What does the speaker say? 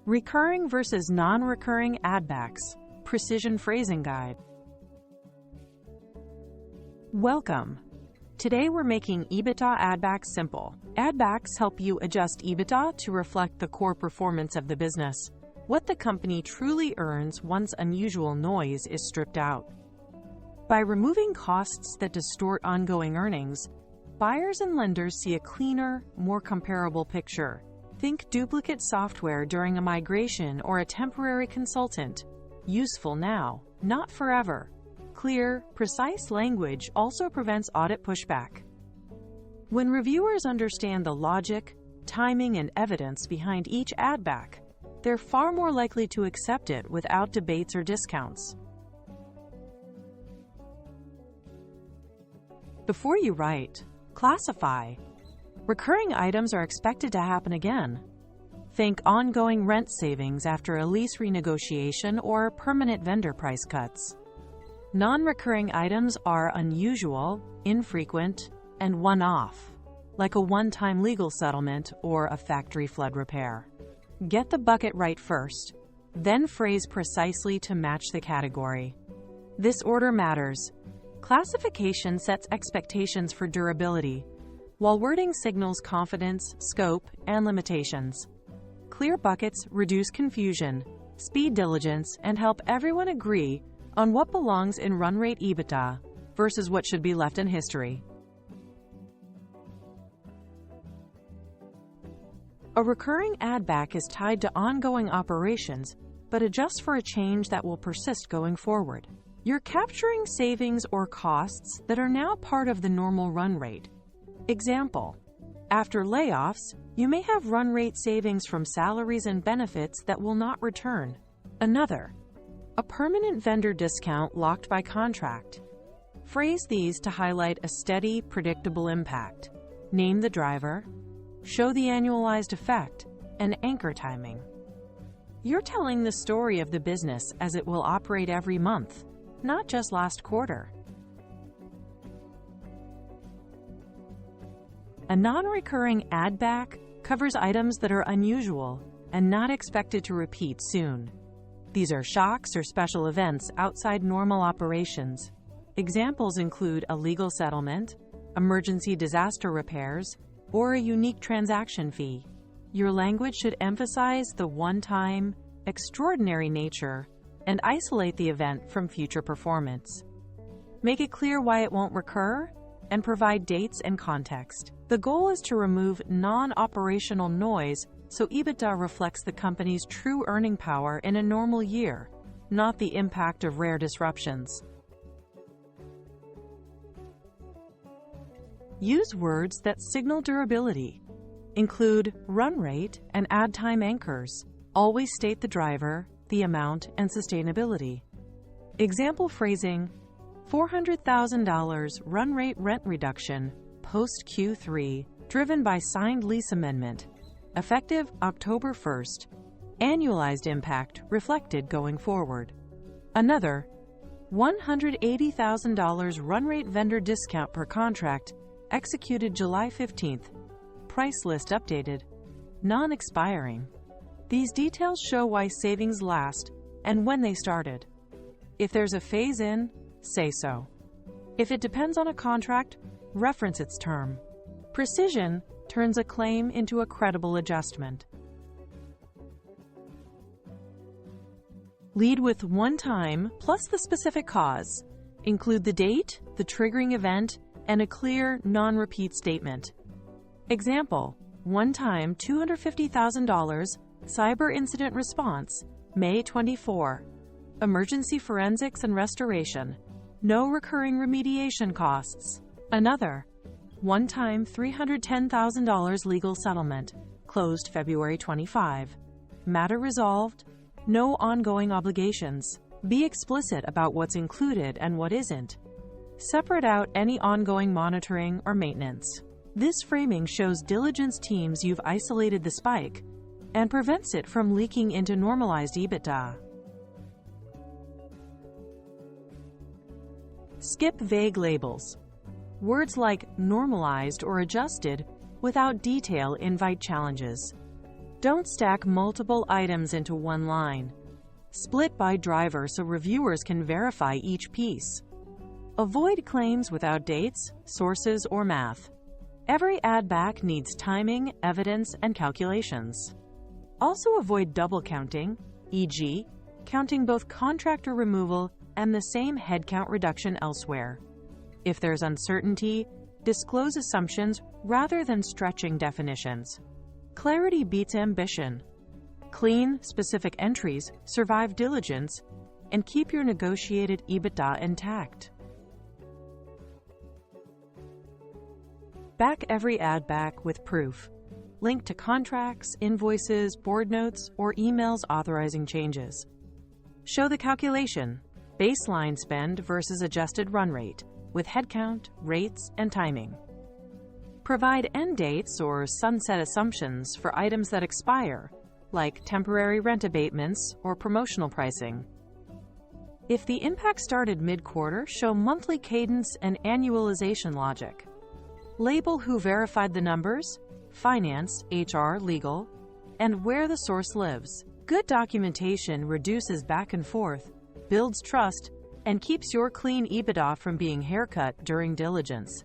Recurring versus non-recurring add-backs. Precision Phrasing Guide. Welcome. Today we're making EBITDA add-backs simple. Add-backs help you adjust EBITDA to reflect the core performance of the business, what the company truly earns once unusual noise is stripped out. By removing costs that distort ongoing earnings, buyers and lenders see a cleaner, more comparable picture. Think duplicate software during a migration or a temporary consultant. Useful now, not forever. Clear, precise language also prevents audit pushback. When reviewers understand the logic, timing, and evidence behind each add-back, they're far more likely to accept it without debates or discounts. Before you write, classify. Recurring items are expected to happen again. Think ongoing rent savings after a lease renegotiation or permanent vendor price cuts. Non-recurring items are unusual, infrequent, and one-off, like a one-time legal settlement or a factory flood repair. Get the bucket right first, then phrase precisely to match the category. This order matters. Classification sets expectations for durability, while wording signals confidence, scope, and limitations. Clear buckets reduce confusion, speed diligence, and help everyone agree on what belongs in run rate EBITDA versus what should be left in history. A recurring add-back is tied to ongoing operations, but adjusts for a change that will persist going forward. You're capturing savings or costs that are now part of the normal run rate. Example: after layoffs, you may have run rate savings from salaries and benefits that will not return. Another: a permanent vendor discount locked by contract. Phrase these to highlight a steady, predictable impact. Name the driver, show the annualized effect, and anchor timing. You're telling the story of the business as it will operate every month, not just last quarter. A non-recurring add-back covers items that are unusual and not expected to repeat soon. These are shocks or special events outside normal operations. Examples include a legal settlement, emergency disaster repairs, or a unique transaction fee. Your language should emphasize the one-time, extraordinary nature and isolate the event from future performance. Make it clear why it won't recur and provide dates and context. The goal is to remove non-operational noise so EBITDA reflects the company's true earning power in a normal year, not the impact of rare disruptions. Use words that signal durability. Include run rate and add time anchors. Always state the driver, the amount, and sustainability. Example phrasing: $400,000 run rate rent reduction post Q3 driven by signed lease amendment, effective October 1st. Annualized impact reflected going forward. Another: $180,000 run rate vendor discount per contract executed July 15th. Price list updated. Non-expiring. These details show why savings last and when they started. If there's a phase-in, say so. If it depends on a contract, reference its term. Precision turns a claim into a credible adjustment. Lead with one time plus the specific cause. Include the date, the triggering event, and a clear, non-repeat statement. Example: one-time $250,000 cyber incident response, May 24. Emergency forensics and restoration. No recurring remediation costs. Another: one-time $310,000 legal settlement, closed February 25. Matter resolved. No ongoing obligations. Be explicit about what's included and what isn't. Separate out any ongoing monitoring or maintenance. This framing shows diligence teams you've isolated the spike and prevents it from leaking into normalized EBITDA. Skip vague labels. Words like normalized or adjusted without detail invite challenges. Don't stack multiple items into one line. Split by driver so reviewers can verify each piece. Avoid claims without dates, sources, or math. Every add-back needs timing, evidence, and calculations. Also avoid double counting, e.g., counting both contractor removal and the same headcount reduction elsewhere. If there's uncertainty, disclose assumptions rather than stretching definitions. Clarity beats ambition. Clean, specific entries survive diligence and keep your negotiated EBITDA intact. Back every add-back with proof. Link to contracts, invoices, board notes, or emails authorizing changes. Show the calculation, baseline spend versus adjusted run rate, with headcount, rates, and timing. Provide end dates or sunset assumptions for items that expire, like temporary rent abatements or promotional pricing. If the impact started mid-quarter, show monthly cadence and annualization logic. Label who verified the numbers, finance, HR, legal, and where the source lives. Good documentation reduces back and forth, builds trust, and keeps your clean EBITDA from being haircut during diligence.